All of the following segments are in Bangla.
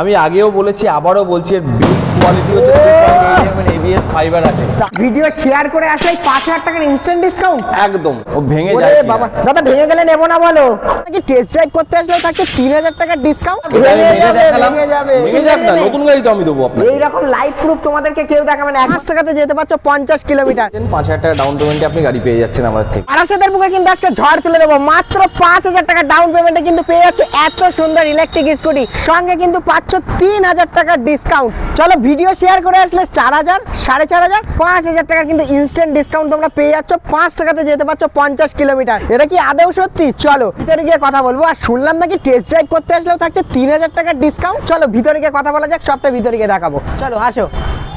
আমি আগেও বলেছি, আবারও বলছি, এর বিল্ড কোয়ালিটি হচ্ছে 2.8 ABS ফাইবার আছে। ভিডিও শেয়ার করে আসলে 5,000 টাকার ইনস্ট্যান্ট ডিসকাউন্ট একদম ও ভেঙে ওরে যায় কিনা। বাবা, দাদা ভেঙে গেলে নেবো না বলো নাকি? টেস্ট ড্রাইভ করতে আসলে থাকছে 3,000 টাকার ডিসকাউন্ট। এটা আমি ভেঙে ভেঙে যাবে, দেখালাম, ভেঙে যাবে, ভেঙে যাক না, নতুন গাড়ি তো আমি দেবো আপনাকে। এইরকম লাইভ প্রুফ তোমাদেরকে কেউ দেখাবে না। 1 টাকাতে যেতে পারছো 50 কিলোমিটার। 5,000 টাকা ডাউন পেমেন্টে আপনি গাড়ি পেয়ে যাচ্ছেন আমাদের থেকে। বারাসাতের বুকে কিন্তু আজকে ঝড় তুলে দেবো। মাত্র 5,000 টাকা ডাউন পেমেন্টে কিন্তু পেয়ে যাচ্ছে এত সুন্দর ইলেকট্রিক স্কুটি, সঙ্গে কিন্তু পাচ্ছ 3,000 টাকার ডিসকাউন্ট। চলো ভিডিও শেয়ার করে আসলে 4,000, 4,500, 5,000 টাকার কিন্তু ইনস্ট্যান্ট ডিসকাউন্ট তোমরা পেয়ে যাচ্ছ। 5 টাকাতে যেতে পারছো 50 কিলোমিটার। এটা কি আদৌ সত্যি? চলো ভিতরে গিয়ে কথা বলবো। আর শুনলাম নাকি টেস্ট ড্রাইভ করতে আসলেও থাকছে 3,000 টাকার ডিসকাউন্ট। চলো ভিতরে গিয়ে কথা বলা যাক, সবটা ভিতরে গিয়ে দেখাবো। চলো আসো।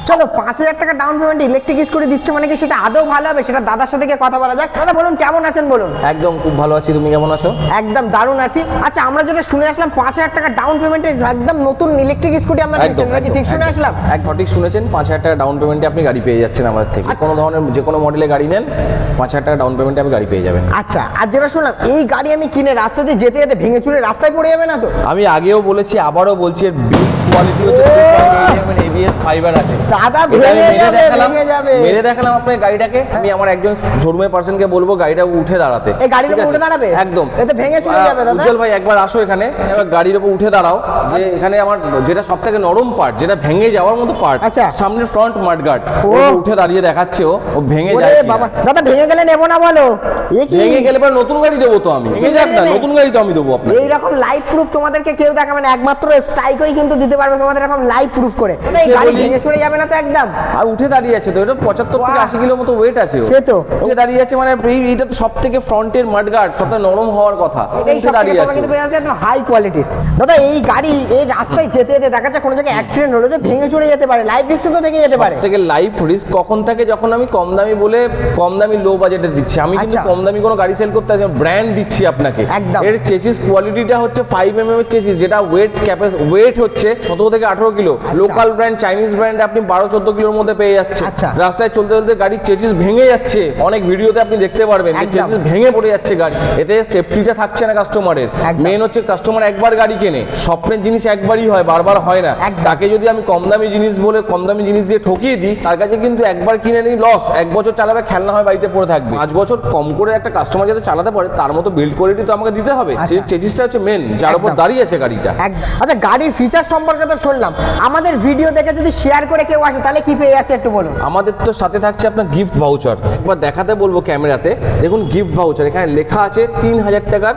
চলো 5,000 টাকা ডাউন পেমেন্টে ইলেকট্রিক স্কুটি দিচ্ছে মানে কি সেটা আদৌ ভালো হবে? সেটা দাদার সাথে গিয়ে কথা বলা যাক। দাদা বলুন কেমন আছেন বলুন। একদম খুব ভালো আছি, তুমি কেমন আছো? একদম দারুণ আছি। আচ্ছা আমরা যেটা শুনে আসলাম 5,000 টাকা ডাউন পেমেন্টে একদম নতুন ইলেকট্রিক স্কুটি আমরা দিচ্ছেন, নাকি ঠিক শুনে আসলাম? একদম ঠিক শুনেছেন। 5,000 টাকা ডাউন পেমেন্টে আপনি গাড়ি পেয়ে যাচ্ছেন আমাদের থেকে। কোনো ধরনের যে কোনো মডেলে গাড়ি নেন, 5,000 টাকা ডাউন পেমেন্টে আপনি গাড়ি পেয়ে যাবেন। আচ্ছা, আর যেটা শুনলাম এই গাড়ি আমি কিনে রাস্তা দিয়ে যেতে যেতে ভেঙে চুরে রাস্তায় পড়ে যাবে না তো? আমি আগেও বলেছি, আবারও বলছি, এর বিল্ড কোয়ালিটি হচ্ছে 2.8 ABS ফাইবার আছে। দাদা এটা আমি ভেঙে যাবে, দেখালাম, ভেঙে যাবে। মেরে দেখালাম আপনার গাড়িটাকে। আমি আমার একজন শোরুমের পার্সনকে বলবো গাড়িটা উঠে দাঁড়াতে। এই গাড়ির ঠিক উপর আছে? উঠে দাঁড়াবে? একদম। এতে ভেঙে চলে যাবে দাদা। উজ্জ্বল ভাই একবার আসো এখানে, এবার গাড়ির উপর উঠে দাঁড়াও। যে এখানে আমার যেটা সবথেকে নরম পার্ট, যেটা ভেঙে যাওয়ার মতো পার্ট, আচ্ছা। সামনের ফ্রন্ট মাডগার্ড, ও উঠে দাঁড়িয়ে দেখাচ্ছে ও ভেঙে ওরে যায় কিনা। বাবা, দাদা ভেঙে গেলে নেবো না বলো। এ কি ভেঙে গেলে পর নতুন গাড়ি দেবো তো আমি। ভেঙে যাক না, দেবে? নতুন গাড়ি তো আমি দেবো আপনাকে। এইরকম লাইভ প্রুফ তোমাদেরকে কেউ দেখাবে না, একমাত্র স্ট্রাইকই কিন্তু দিতে পারবে তোমাদের এরকম লাইভ প্রুফ করে। এই গাড়ি বলি। ভেঙে চলে যাবে না তো একদম? আর উঠে দাঁড়িয়ে আছে তো, এটা 75 থেকে 80 কিলো মতো ওয়েট আছে ও। সে তো। উঠে দাঁড়িয়ে আছে মানে এইটা তো সব থেকে ফ্রন্টের মাডগার্ড, সবথেকে নরম হওয়ার কথা। এই উঠে সব দাঁড়িয়ে তোমরা আছে। কিন্তু পেয়ে যাচ্ছে একদম হাই কোয়ালিটির। দাদা এই গাড়ি এই রাস্তায় যেতে যেতে দেখা যাচ্ছে কোনো জায়গায় অ্যাক্সিডেন্ট হলো, যে ভেঙে চলে যেতে পারে, লাইভ রিস্ক তো থেকে যেতে পারে। থেকে লাইফ রিস্ক কখন থাকে? যখন আমি কম দামি বলে কম দামি লো বাজেটে দিচ্ছি। আমি কিন্তু আচ্ছা। কম দামি কোনো গাড়ি সেল করতে আসি, ব্র্যান্ড দিচ্ছি আপনাকে। একদম। এর চেসিস কোয়ালিটিটা হচ্ছে 5mm এর চেসিস, যেটা ওয়েট হচ্ছে 17 থেকে 18 kilo. Local brand, Chinese brand আপনি 12-14 কিলোর মধ্যে পেয়ে যাচ্ছে। আচ্ছা। রাস্তায় চলতে চলতে গাড়ির চেসিস ভেঙে যাচ্ছে, অনেক ভিডিওতে আপনি দেখতে পারবেন যে একদম। চেসিস ভেঙে পড়ে যাচ্ছে গাড়ি। এতে সেফটিটা থাকছে না কাস্টমারের। একদম। মেন হচ্ছে কাস্টমার একবার গাড়ি কেনে, স্বপ্নের জিনিস একবারই হয়, বারবার হয় না। একদম। তাকে যদি আমি কম দামি জিনিস বলে কম দামি জিনিস দিয়ে ঠকিয়ে দিই, তার কাছে কিন্তু একবার কিনে নিই লস, 1 বছর চালাবে, খেলনা হয় বাড়িতে পড়ে থাকবে। 5 বছর কম করে একটা কাস্টমার যাতে চালাতে পারে তার মতো বিল্ড কোয়ালিটি তো আমাকে দিতে হবে। সেই চেসিসটা হচ্ছে মেন, যার উপর একদম। দাঁড়িয়ে আছে গাড়িটা। আচ্ছা গাড়ির ফিচার সম্পর্কে তো শুনলাম, আমাদের ভিডিও দেখে যদি শেয়ার করে কেউ আসে তাহলে কি পেয়ে যাচ্ছে একটু বলুন। আমাদের তো সাথে থাকছে আপনার গিফট ভাউচার। একবার দেখাতে বলবো ক্যামেরাতে, দেখুন গিফট ভাউচার এখানে লেখা আছে 3,000 টাকার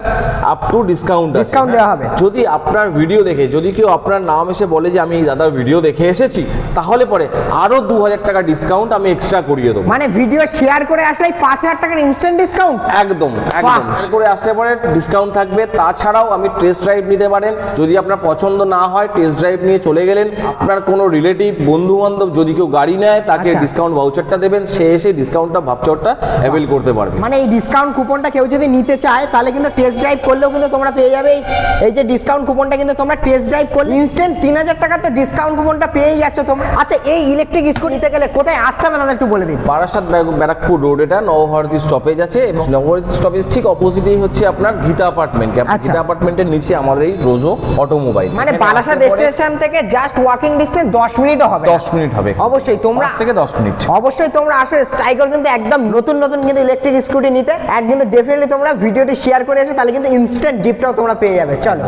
আপ টু ডিসকাউন্ট দেওয়া হবে। যদি আপনার ভিডিও দেখে যদি কেউ আপনার নাম এসে বলে যে আমি এই দাদার ভিডিও দেখে এসেছি, তাহলে পরে আরো 2,000 টাকা ডিসকাউন্ট আমি এক্সট্রা করিয়ে দেবো। মানে ভিডিও শেয়ার করে আসলে 5,000 টাকার ইনস্ট্যান্ট ডিসকাউন্ট। একদম একদম করে আসলে পরে ডিসকাউন্ট থাকবে। তাছাড়াও আমি টেস্ট ড্রাইভ নিতে পারেন, যদি আপনার পছন্দ না হয় টেস্ট ড্রাইভ নিয়ে চলে গেলেন। আপনার কোনো রিলেটিভ, বন্ধু বান্ধব যদি কেউ গাড়ি নেয় তাকে আচ্ছা। ডিসকাউন্ট ভাউচারটা দেবেন, সে এসে ডিসকাউন্টটা ভাউচারটা অ্যাভেল করতে পারবে। মানে এই ডিসকাউন্ট কুপনটা কেউ যদি নিতে চায় তাহলে কিন্তু টেস্ট ড্রাইভ করলেও কিন্তু তোমরা পেয়ে যাবে। এই যে ডিসকাউন্ট কুপনটা কিন্তু তোমরা টেস্ট ড্রাইভ করলে ইনস্ট্যান্ট 3,000 টাকাতে ডিসকাউন্ট কুপনটা পেয়ে যাচ্ছ তোমরা। আচ্ছা এই ইলেকট্রিক স্কুটি নিতে গেলে কোথায় আসতে হবে না একটু বলে দিন। বারাসাত ব্যারাকপুর রোড, এটা নবভারতী স্টপেজ আছে, এবং নবভারতী স্টপেজ ঠিক অপোজিটেই হচ্ছে আপনার গীতা অ্যাপার্টমেন্ট। আচ্ছা। গীতা অ্যাপার্টমেন্টের নিচে আমাদের এই রোজো অটোমোবাইল। মানে বারাসাত স্টেশন থেকে জাস্ট ওয়াকিং ডিস্টেন্স 10 মিনিটও হবে। 10 মিনিট হবে। অবশ্যই তোমরা 5 থেকে 10 মিনিট। অবশ্যই তোমরা আসো। স্ট্রাইকার কিন্তু একদম নতুন নতুন কিন্তু ইলেকট্রিক স্কুটি নিতে, আর কিন্তু ডেফিনেটলি তোমরা ভিডিওটি শেয়ার করে এসো, তাহলে কিন্তু ইনস্ট্যান্ট গিফটটাও তোমরা পেয়ে যাবে। চলো।